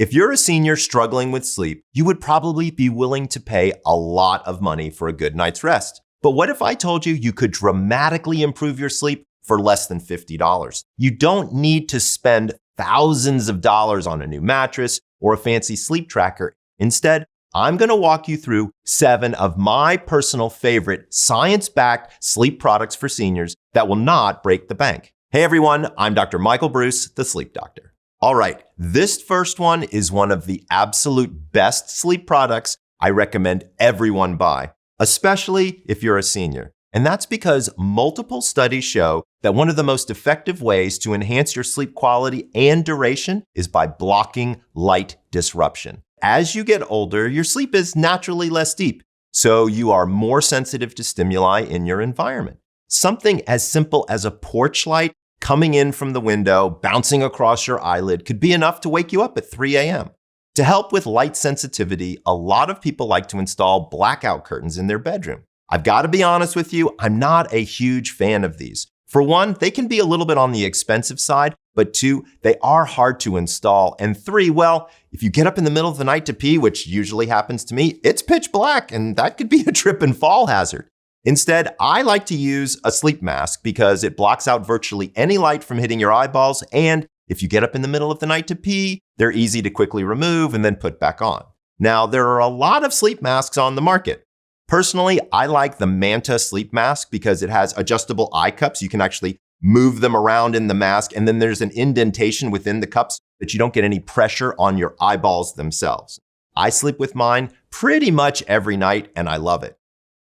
If you're a senior struggling with sleep, you would probably be willing to pay a lot of money for a good night's rest. But what if I told you you could dramatically improve your sleep for less than $50? You don't need to spend thousands of dollars on a new mattress or a fancy sleep tracker. Instead, I'm going to walk you through 7 of my personal favorite science-backed sleep products for seniors that will not break the bank. Hey everyone, I'm Dr. Michael Breus, the sleep doctor. All right, this first one is one of the absolute best sleep products I recommend everyone buy, especially if you're a senior. And that's because multiple studies show that one of the most effective ways to enhance your sleep quality and duration is by blocking light disruption. As you get older, your sleep is naturally less deep, so you are more sensitive to stimuli in your environment. Something as simple as a porch light coming in from the window, bouncing across your eyelid could be enough to wake you up at 3 a.m. To help with light sensitivity, a lot of people like to install blackout curtains in their bedroom. I've got to be honest with you, I'm not a huge fan of these. For one, they can be a little bit on the expensive side, but 2, they are hard to install. And 3, well, if you get up in the middle of the night to pee, which usually happens to me, it's pitch black and that could be a trip and fall hazard. Instead, I like to use a sleep mask because it blocks out virtually any light from hitting your eyeballs. And if you get up in the middle of the night to pee, they're easy to quickly remove and then put back on. Now, there are a lot of sleep masks on the market. Personally, I like the Manta sleep mask because it has adjustable eye cups. You can actually move them around in the mask, and then there's an indentation within the cups that you don't get any pressure on your eyeballs themselves. I sleep with mine pretty much every night, and I love it.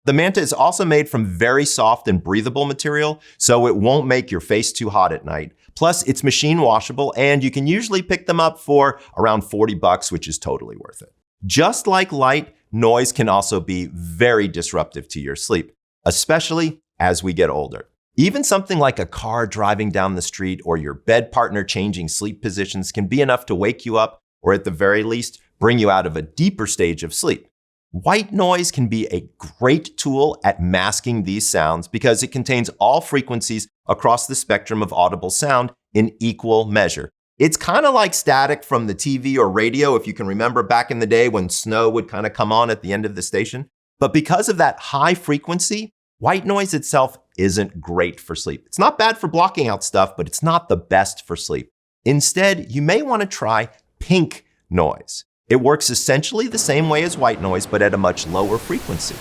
The Manta is also made from very soft and breathable material, so it won't make your face too hot at night. Plus, it's machine washable, and you can usually pick them up for around $40, which is totally worth it. Just like light, noise can also be very disruptive to your sleep, especially as we get older. Even something like a car driving down the street or your bed partner changing sleep positions can be enough to wake you up, or at the very least, bring you out of a deeper stage of sleep. White noise can be a great tool at masking these sounds because it contains all frequencies across the spectrum of audible sound in equal measure. It's kind of like static from the TV or radio, if you can remember back in the day when snow would kind of come on at the end of the station. But because of that high frequency, white noise itself isn't great for sleep. It's not bad for blocking out stuff, but it's not the best for sleep. Instead, you may want to try pink noise. It works essentially the same way as white noise, but at a much lower frequency.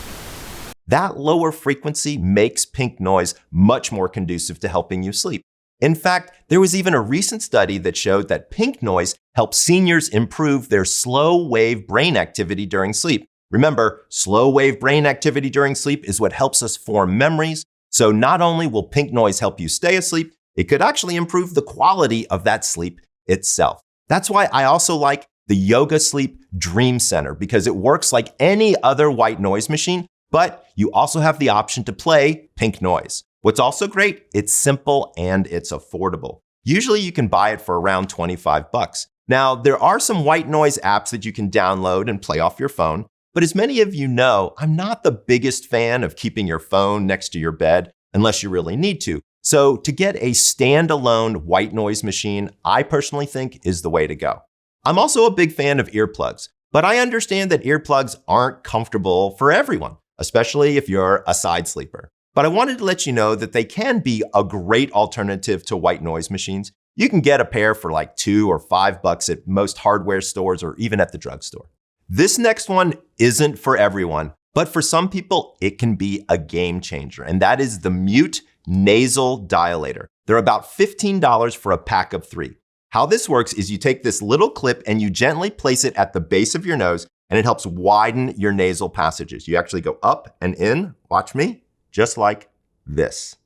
That lower frequency makes pink noise much more conducive to helping you sleep. In fact, there was even a recent study that showed that pink noise helps seniors improve their slow wave brain activity during sleep. Remember, slow wave brain activity during sleep is what helps us form memories. So not only will pink noise help you stay asleep, it could actually improve the quality of that sleep itself. That's why I also like the Yoga Sleep Dream Center, because it works like any other white noise machine, but you also have the option to play pink noise. What's also great, it's simple and it's affordable. Usually you can buy it for around $25. Now, there are some white noise apps that you can download and play off your phone, but as many of you know, I'm not the biggest fan of keeping your phone next to your bed unless you really need to. So to get a standalone white noise machine, I personally think is the way to go. I'm also a big fan of earplugs, but I understand that earplugs aren't comfortable for everyone, especially if you're a side sleeper. But I wanted to let you know that they can be a great alternative to white noise machines. You can get a pair for like $2 or $5 at most hardware stores or even at the drugstore. This next one isn't for everyone, but for some people, it can be a game changer, and that is the Mute Nasal Dilator. They're about $15 for a pack of 3. How this works is you take this little clip and you gently place it at the base of your nose, and it helps widen your nasal passages. You actually go up and in, watch me, just like this.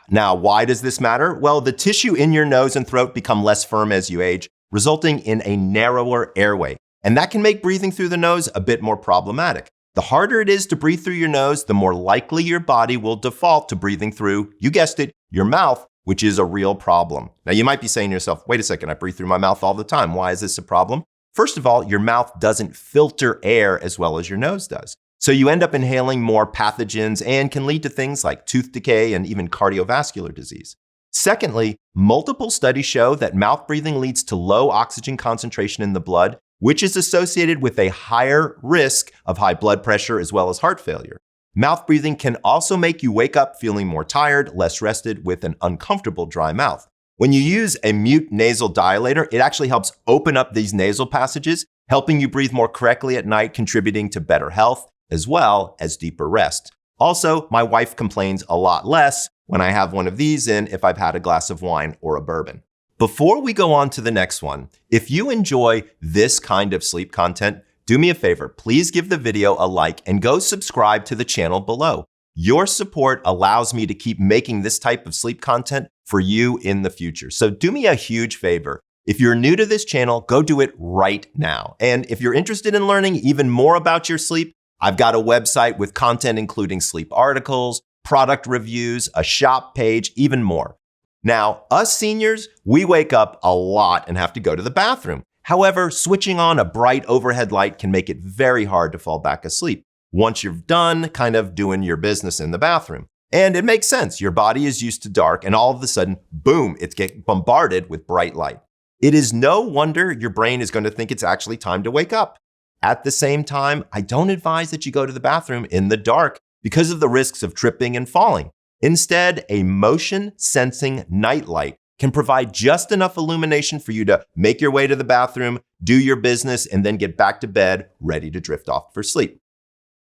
Now, why does this matter? Well, the tissue in your nose and throat become less firm as you age, resulting in a narrower airway. And that can make breathing through the nose a bit more problematic. The harder it is to breathe through your nose, the more likely your body will default to breathing through, you guessed it, your mouth, which is a real problem. Now, you might be saying to yourself, wait a second, I breathe through my mouth all the time. Why is this a problem? First of all, your mouth doesn't filter air as well as your nose does. So you end up inhaling more pathogens and can lead to things like tooth decay and even cardiovascular disease. Secondly, multiple studies show that mouth breathing leads to low oxygen concentration in the blood, which is associated with a higher risk of high blood pressure as well as heart failure. Mouth breathing can also make you wake up feeling more tired, less rested, with an uncomfortable dry mouth. When you use a mute nasal dilator, it actually helps open up these nasal passages, helping you breathe more correctly at night, contributing to better health as well as deeper rest. Also, my wife complains a lot less when I have one of these in if I've had a glass of wine or a bourbon. Before we go on to the next one, if you enjoy this kind of sleep content, do me a favor, please give the video a like and go subscribe to the channel below. Your support allows me to keep making this type of sleep content for you in the future. So do me a huge favor. If you're new to this channel, go do it right now. And if you're interested in learning even more about your sleep, I've got a website with content including sleep articles, product reviews, a shop page, even more. Now, us seniors, we wake up a lot and have to go to the bathroom. However, switching on a bright overhead light can make it very hard to fall back asleep once you're done kind of doing your business in the bathroom. And it makes sense. Your body is used to dark and all of a sudden, boom, it's getting bombarded with bright light. It is no wonder your brain is going to think it's actually time to wake up. At the same time, I don't advise that you go to the bathroom in the dark because of the risks of tripping and falling. Instead, a motion sensing nightlight can provide just enough illumination for you to make your way to the bathroom, do your business, and then get back to bed ready to drift off for sleep.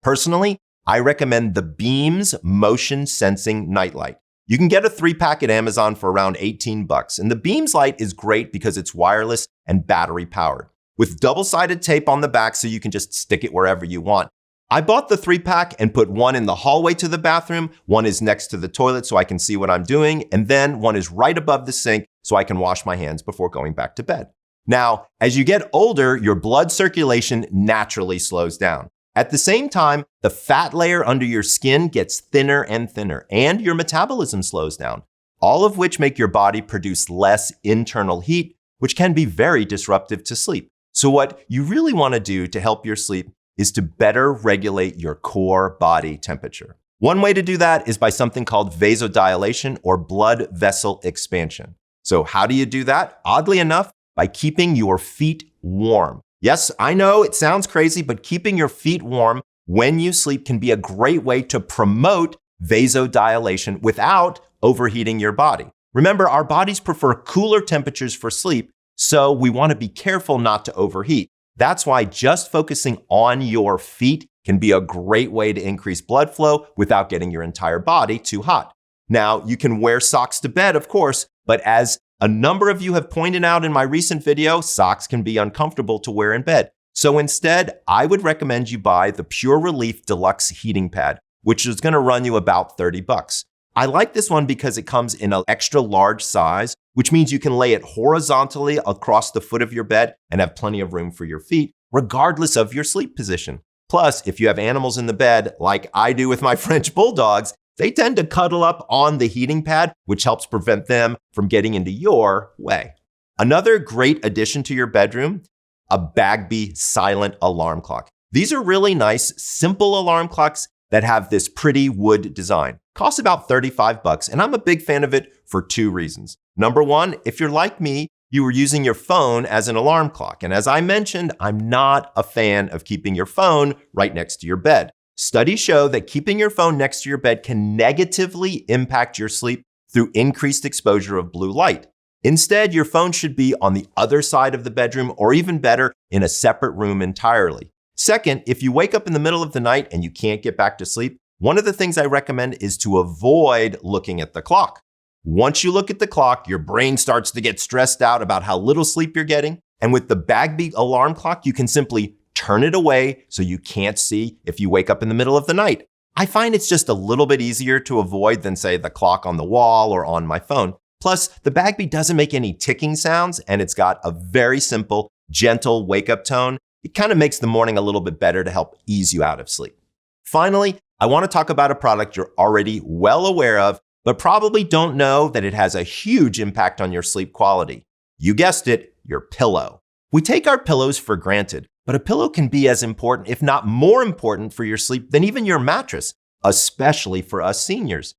Personally, I recommend the Beams Motion Sensing Nightlight. You can get a 3-pack at Amazon for around $18, and the Beams light is great because it's wireless and battery powered, with double-sided tape on the back so you can just stick it wherever you want. I bought the 3-pack and put one in the hallway to the bathroom, one is next to the toilet so I can see what I'm doing, and then one is right above the sink so I can wash my hands before going back to bed. Now, as you get older, your blood circulation naturally slows down. At the same time, the fat layer under your skin gets thinner and thinner, and your metabolism slows down, all of which make your body produce less internal heat, which can be very disruptive to sleep. So what you really want to do to help your sleep is to better regulate your core body temperature. One way to do that is by something called vasodilation or blood vessel expansion. So how do you do that? Oddly enough, by keeping your feet warm. Yes, I know it sounds crazy, but keeping your feet warm when you sleep can be a great way to promote vasodilation without overheating your body. Remember, our bodies prefer cooler temperatures for sleep, so we want to be careful not to overheat. That's why just focusing on your feet can be a great way to increase blood flow without getting your entire body too hot. Now, you can wear socks to bed, of course, but as a number of you have pointed out in my recent video, socks can be uncomfortable to wear in bed. So instead, I would recommend you buy the Pure Relief Deluxe Heating Pad, which is going to run you about $30. I like this one because it comes in an extra large size, which means you can lay it horizontally across the foot of your bed and have plenty of room for your feet, regardless of your sleep position. Plus, if you have animals in the bed, like I do with my French bulldogs, they tend to cuddle up on the heating pad, which helps prevent them from getting into your way. Another great addition to your bedroom, a Bagby silent alarm clock. These are really nice, simple alarm clocks that have this pretty wood design. Costs about $35, and I'm a big fan of it for 2 reasons. Number one, if you're like me, you were using your phone as an alarm clock. And as I mentioned, I'm not a fan of keeping your phone right next to your bed. Studies show that keeping your phone next to your bed can negatively impact your sleep through increased exposure of blue light. Instead, your phone should be on the other side of the bedroom, or even better, in a separate room entirely. Second, if you wake up in the middle of the night and you can't get back to sleep, one of the things I recommend is to avoid looking at the clock. Once you look at the clock, your brain starts to get stressed out about how little sleep you're getting. And with the Bagby alarm clock, you can simply turn it away so you can't see if you wake up in the middle of the night. I find it's just a little bit easier to avoid than, say, the clock on the wall or on my phone. Plus, the Bagby doesn't make any ticking sounds, and it's got a very simple, gentle wake-up tone. It kind of makes the morning a little bit better to help ease you out of sleep. Finally, I want to talk about a product you're already well aware of, but probably don't know that it has a huge impact on your sleep quality. You guessed it, your pillow. We take our pillows for granted, but a pillow can be as important, if not more important, for your sleep than even your mattress, especially for us seniors.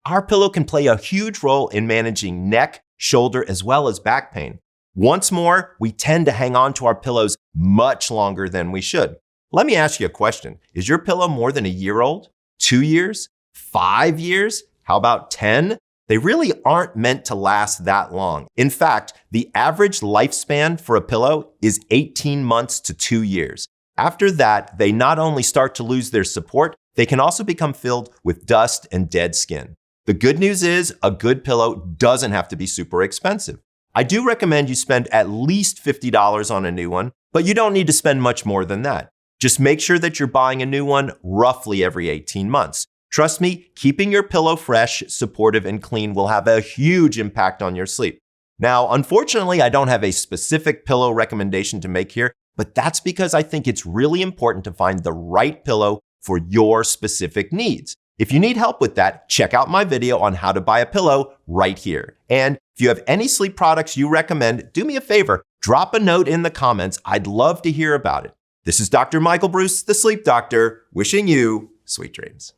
our pillow can play a huge role in managing neck, shoulder, as well as back pain. Once more, we tend to hang on to our pillows much longer than we should. Let me ask you a question. Is your pillow more than a year old? 2 years? 5 years? How about 10? They really aren't meant to last that long. In fact, the average lifespan for a pillow is 18 months to 2 years. After that, they not only start to lose their support, they can also become filled with dust and dead skin. The good news is a good pillow doesn't have to be super expensive. I do recommend you spend at least $50 on a new one, but you don't need to spend much more than that. Just make sure that you're buying a new one roughly every 18 months. Trust me, keeping your pillow fresh, supportive, and clean will have a huge impact on your sleep. Now, unfortunately, I don't have a specific pillow recommendation to make here, but that's because I think it's really important to find the right pillow for your specific needs. If you need help with that, check out my video on how to buy a pillow right here. And if you have any sleep products you recommend, do me a favor, drop a note in the comments. I'd love to hear about it. This is Dr. Michael Breus, the Sleep Doctor, wishing you sweet dreams.